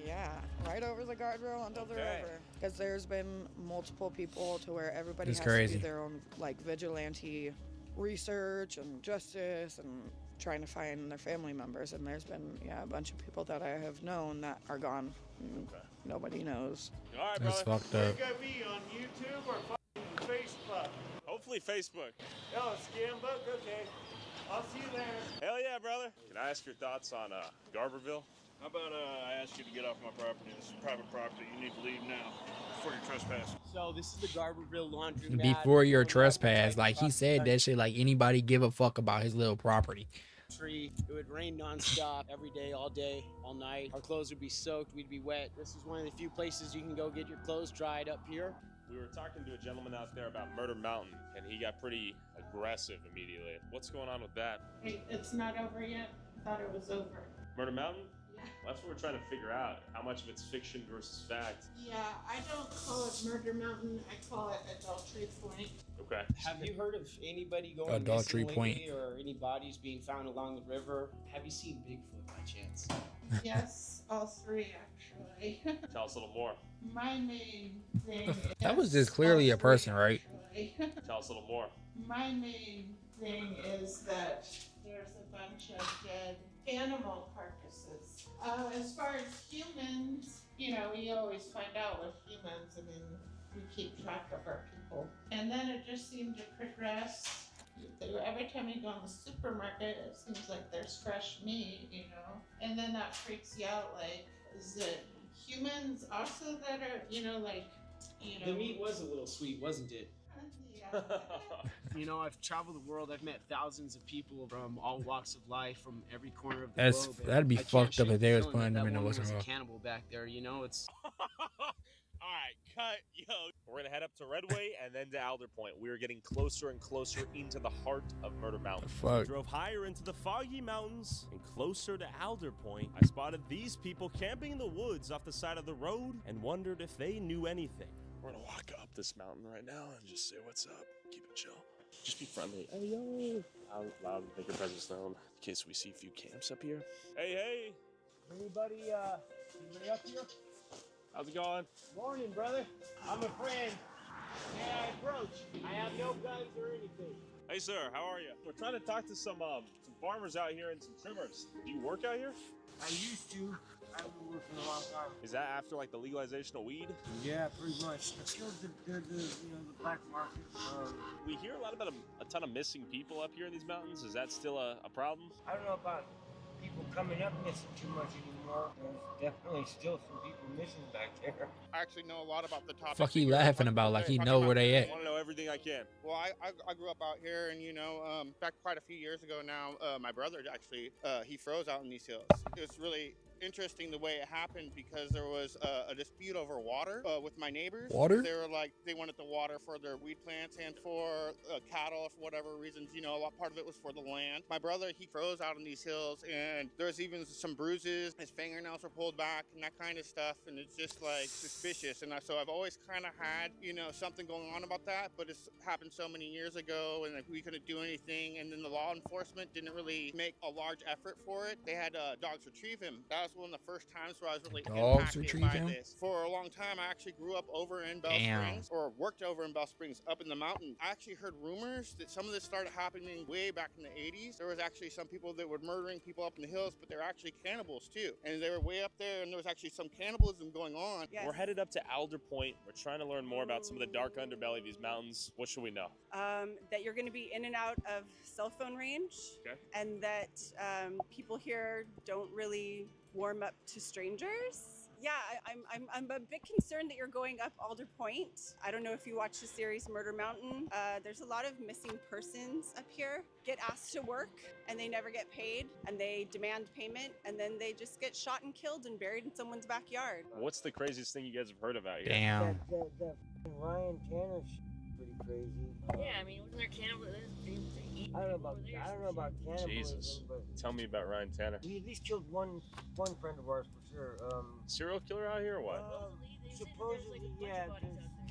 yeah, right over the guardrail until they're Okay. over. Because there's been multiple people to where everybody That's has to crazy. do their own like vigilante research and justice and trying to find their family members. And there's been a bunch of people that I have known that are gone. And nobody knows. All right, That's brother. fucked up. You got me on YouTube or fucking Facebook? Hopefully Facebook. Oh, scam book? Okay. I'll see you there. Hell yeah, brother. Can I ask your thoughts on Garberville? How about I ask you to get off my property? This is private property. You need to leave now before you trespass. So this is the Garberville laundromat. Before your trespass, like he said that shit like anybody give a fuck about his little property. It would rain nonstop every day, all day, all night. Our clothes would be soaked, we'd be wet. This is one of the few places you can go get your clothes dried up here. We were talking to a gentleman out there about Murder Mountain, and he got pretty aggressive immediately. What's going on with that? Hey, it's not over yet. I thought it was over. Murder Mountain? Yeah. Well, that's what we're trying to figure out. How much of it's fiction versus fact. Yeah, I don't call it Murder Mountain. I call it Adultery Point. Okay. Have you heard of anybody going Adultery missing Point. lately, or any bodies being found along the river? Have you seen Bigfoot by chance? Yes, all three actually. Tell us a little more. My main thing. That was is just clearly all a person, three, right? actually. Tell us a little more. My main thing is that there's a bunch of dead animal carcasses. As far as humans, we always find out with humans. I mean, we keep track of our people. And then it just seemed to progress. Every time you go in the supermarket, it seems like there's fresh meat, And then that freaks you out, like, is it humans also that are, The meat was a little sweet, wasn't it? Yeah. I've traveled the world. I've met thousands of people from all walks of life, from every corner of the That's- globe. and that'd be I can't fucked up shake if they the was feeling putting that them in that the woman what's was a wrong. cannibal back there. It's All right, cut, yo. We're gonna head up to Redway and then to Alder Point. We are getting closer and closer into the heart of Murder Mountain. Fuck. Drove higher into the foggy mountains and closer to Alder Point. I spotted these people camping in the woods off the side of the road and wondered if they knew anything. We're gonna walk up this mountain right now and just say what's up. Keep it chill. Just be friendly. Hey, yo. Loud, make your presence known in case we see a few camps up here. Hey, hey. Anybody up here? How's it going? Morning, brother. I'm a friend. May I approach? I have no guns or anything. Hey, sir, how are you? We're trying to talk to some farmers out here and some trimmers. Do you work out here? I used to. I've been working a long time. Is that after like the legalization of weed? Yeah, pretty much. I killed the black market. We hear a lot about a ton of missing people up here in these mountains. Is that still a problem? I don't know about people coming up missing too much anymore. There's definitely still some people missing back there. I actually know a lot about the topic. Fuck he laughing about like he know where they I at. want to know everything I can. Well, I grew up out here, and back quite a few years ago now, my brother actually he froze out in these hills. It was really interesting the way it happened because there was a dispute over water with my neighbors. Water? They were like they wanted the water for their weed plants and for cattle for whatever reasons. A lot part of it was for the land. My brother he froze out in these hills, and there's even some bruises. His fingernails were pulled back and that kind of stuff, and it's just like suspicious. And so I've always kind of had something going on about that, but it's happened so many years ago, and like, we couldn't do anything. And then the law enforcement didn't really make a large effort for it. They had dogs retrieve him. That was one of the first times where I was really impacted by this. For a long time, I actually grew up over in Bell Springs, or worked over in Bell Springs, up in the mountain. I actually heard rumors that some of this started happening way back in the 80s. There was actually some people that were murdering people up in the hills, but they were actually cannibals too. And they were way up there, and there was actually some cannibalism going on. Yes. We're headed up to Alder Point. We're trying to learn more about some of the dark underbelly of these mountains. What should we know? That you're going to be in and out of cell phone range, and that people here don't really warm up to strangers. Yeah, I'm a bit concerned that you're going up Alder Point. I don't know if you watch the series Murder Mountain. There's a lot of missing persons up here. Get asked to work and they never get paid, and they demand payment, and then they just get shot and killed and buried in someone's backyard. What's the craziest thing you guys have heard about here? Damn. That Ryan Tanner shit is pretty crazy. Yeah, I mean, wasn't there cannibalism? I don't know about cannibalism, Jesus. but Tell me about Ryan Tanner. we at least killed one friend of ours for sure. Serial killer out here or what? Supposedly, yeah.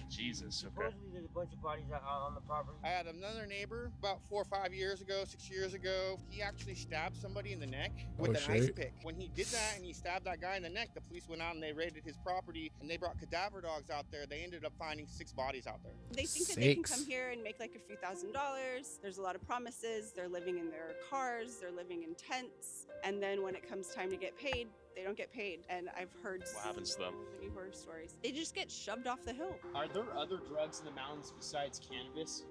Jesus, okay. Supposedly there's a bunch of bodies out on the property. I had another neighbor about 4 or 5 years ago, 6 years ago. He actually stabbed somebody in the neck with an ice pick. When he did that and he stabbed that guy in the neck, the police went out and they raided his property, and they brought cadaver dogs out there. They ended up finding 6 bodies out there. They think that they can come here and make like a few $1,000s. There's a lot of promises. They're living in their cars. They're living in tents. And then when it comes time to get paid, they don't get paid. And I've heard What happens to them? many horror stories. They just get shoved off the hill. Are there other drugs in the mountains besides cannabis?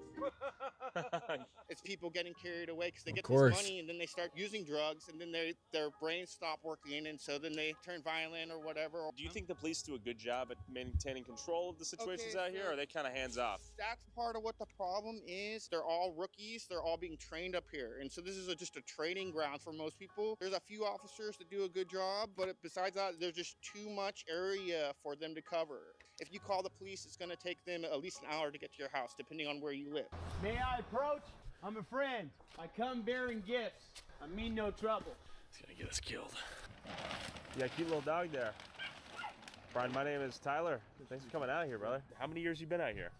It's people getting carried away because they get course. this money and then they start using drugs, and then their brains stop working, and so then they turn violent or whatever. Do you think the police do a good job at maintaining control of the situations out here, or are they kind of hands off? That's part of what the problem is. They're all rookies. They're all being trained up here. And so this is just a training ground for most people. There's a few officers that do a good job, but besides that, there's just too much area for them to cover. If you call the police, it's going to take them at least an hour to get to your house, depending on where you live. May I approach? I'm a friend. I come bearing gifts. I mean no trouble. He's gonna get us killed. Yeah, cute little dog there. Brian, my name is Tyler. Thanks for coming out here, brother. How many years you been out here?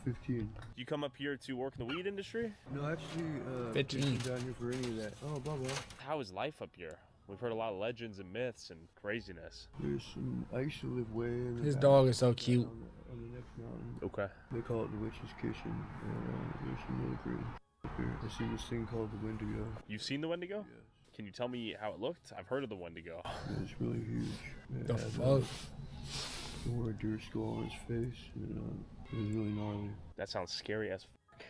15. You come up here to work in the weed industry? No, actually, 15. didn't come down here for any of that. Oh, Bubba. How is life up here? We've heard a lot of legends and myths and craziness. There's some. I used to live way in the His back dog is so cute. on the next mountain. Okay. They call it the Witch's Kitchen. There's some really crazy up here. I see this thing called the Wendigo. You've seen the Wendigo? Yes. Can you tell me how it looked? I've heard of the Wendigo. It's really huge. It The had, fuck? He wore a deer skull on his face, and it was really gnarly. That sounds scary as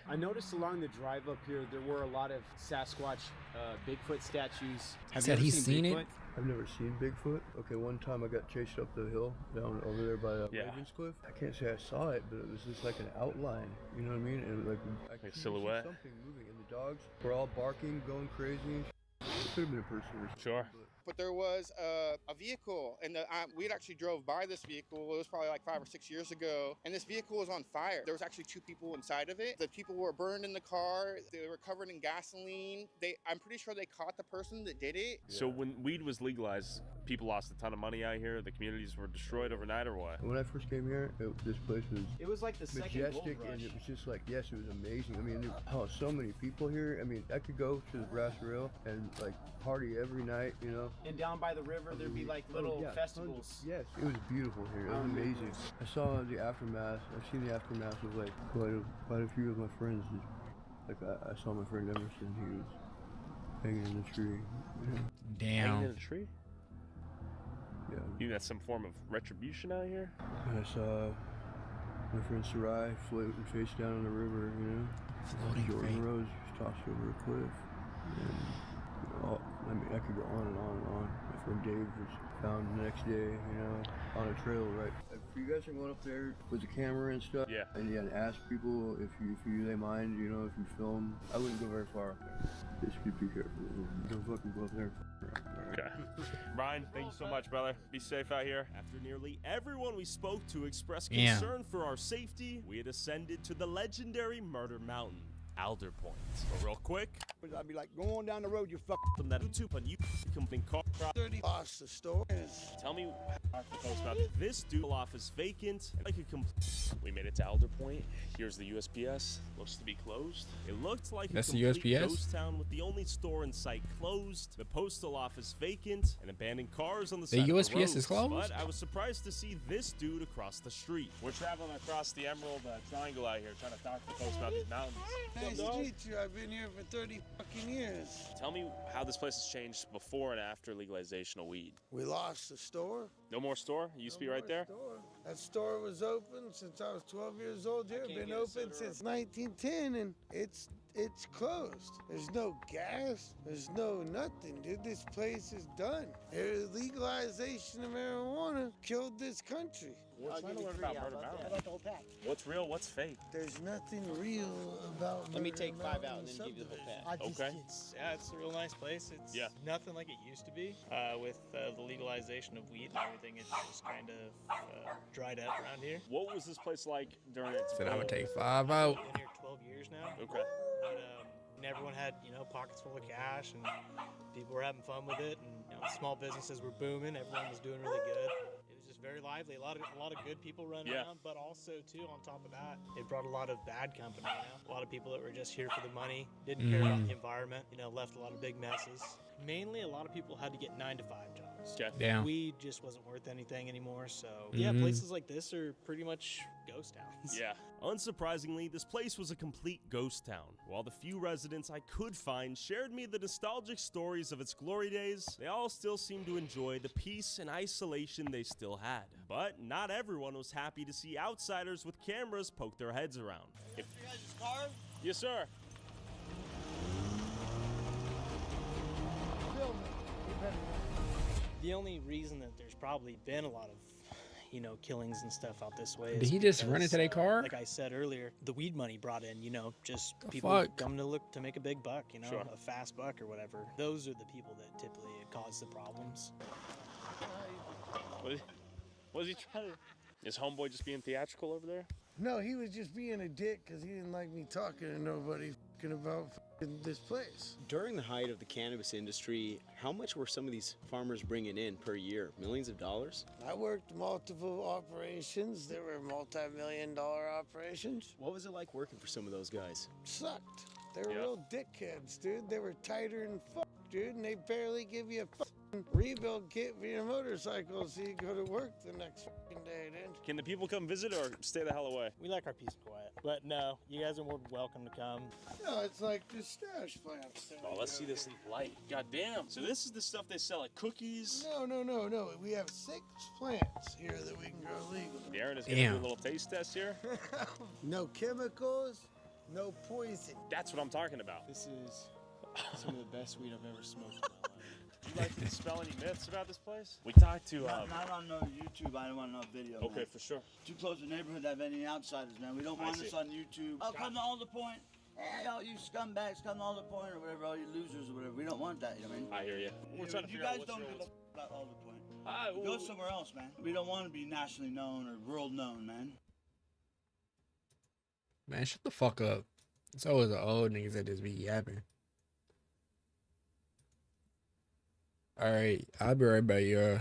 I noticed along the drive up here, there were a lot of Sasquatch, Bigfoot statues. Have Said you ever he's seen it? Bigfoot? I've never seen Bigfoot. Okay, one time I got chased up the hill down over there by Ravenscliff. I can't say I saw it, but it was just like an outline. You know what I mean? And like I could see silhouette. something moving, and the dogs were all barking, going crazy. It could have been a person or something. Sure. But there was a vehicle, and we had actually drove by this vehicle. It was probably like 5 or 6 years ago, and this vehicle was on fire. There was actually 2 people inside of it. The people were burned in the car. They were covered in gasoline. I'm pretty sure they caught the person that did it. So when weed was legalized, people lost a ton of money out here. The communities were destroyed overnight, or what? When I first came here, this place was It was like the second gold majestic, rush. and it was just like, yes, it was amazing. I mean, so many people here. I mean, I could go to the Brass Rail and like party every night, you know. And down by the river, there'd be like little festivals. Yes, it was beautiful here. It was amazing. I saw the aftermath. I've seen the aftermath of like quite a few of my friends. Like I saw my friend Emerson. He was hanging in the tree. Damn. Hanging in a tree? Yeah. You got some form of retribution out here? And I saw my friend Sarai floating face down on the river. You know. Floating Jordan face. Rose was tossed over a cliff. And I mean, I could go on and on and on. My friend Dave was found the next day, you know, on a trail, right? If you guys are going up there with the camera and stuff, yeah, and you ask people if they mind, you know, if you film, I wouldn't go very far up there. Just be careful. Don't fucking go up there. Okay. Ryan, thank you so much, brother. Be safe out here. After nearly everyone we spoke to expressed concern for our safety, we had ascended to the legendary Murder Mountain, Alder Point. But real quick, I'd be like, go on down the road, you fuck. from that YouTube on YouTube company car 30 lost the store. Tell me how to post about this dude office vacant. I could we made it to Alder Point. Here's the USPS. Looks to be closed. It looked like That's a the complete USPS? ghost town with the only store in sight closed, the postal office vacant, and abandoned cars on the side The of the USPS is roads. closed? But I was surprised to see this dude across the street. We're traveling across the Emerald Triangle out here, trying to talk to folks about these mountains. Nice to meet you. I've been here for 30 fucking years. Tell me how this place has changed before and after legalization of weed. We lost the store. No more store? It used to be right there? That store was open since I was 12 years old here. Been open since 1910, and it's closed. There's no gas. There's no nothing, dude. This place is done. Legalization of marijuana killed this country. We're trying to learn about Murder Mountain. What's real? What's fake? There's nothing real about Let me Murder take 5 Mountain out and then give you the whole pack. Okay. Yeah, it's a real nice place. It's nothing like it used to be. With the legalization of weed and everything, it's just kind of dried up around here. What was this place like during its Said I'm gonna growth? take 5 out. I've been here 12 years now. Okay. But, and everyone had, pockets full of cash, and people were having fun with it, and small businesses were booming. Everyone was doing really good. It was just very lively. A lot of good people running around, but also too, on top of that, it brought a lot of bad company. A lot of people that were just here for the money, didn't care about the environment. Left a lot of big messes. Mainly, a lot of people had to get 9-to-5 jobs. Okay. Damn. Weed just wasn't worth anything anymore. So yeah, places like this are pretty much ghost towns. Yeah. Unsurprisingly, this place was a complete ghost town. While the few residents I could find shared me the nostalgic stories of its glory days, they all still seemed to enjoy the peace and isolation they still had. But not everyone was happy to see outsiders with cameras poke their heads around. Yes, sir. The only reason that there's probably been a lot of, killings and stuff out this way. Did is he just run because, into their car? Like I said earlier, the weed money brought in, just The people fuck? come to look to make a big buck, Sure. a fast buck or whatever. Those are the people that typically cause the problems. What was he trying to... Is homeboy just being theatrical over there? No, he was just being a dick because he didn't like me talking to nobody about this place. During the height of the cannabis industry, how much were some of these farmers bringing in per year? Millions of dollars? I worked multiple operations. They were multi-million-dollar operations. What was it like working for some of those guys? Sucked. They were real dickheads, dude. They were tighter than fuck, dude, and they barely give you a fucking rebuild kit for your motorcycle so you go to work the next fucking day, dude. Can the people come visit or stay the hell away? We like our peace and quiet. But no, you guys are more than welcome to come. No, it's like the stash plants. Oh, let's see this in light. God damn. So this is the stuff they sell at cookies? No. We have 6 plants here that we can grow legally. Darren is going to do a little taste test here. No chemicals, no poison. That's what I'm talking about. This is some of the best weed I've ever smoked in my life. Do you like to dispel any myths about this place? We talked to... Not on no YouTube. I don't want no video. Okay, man. for sure. Too close to the neighborhood to have any outsiders, man. We don't want this on YouTube. Oh, come to Alder Point. Hey, all you scumbags, come to Alder Point or whatever, all you losers or whatever. We don't want that, you know what I mean? I hear you. We're trying to You figure out guys what's don't real, give a what's- about Alder Point. Go somewhere else, man. We don't want to be nationally known or world known, man. Man, shut the fuck up. It's always the old niggas that just be yapping. Alright, I'll be right back, y'all.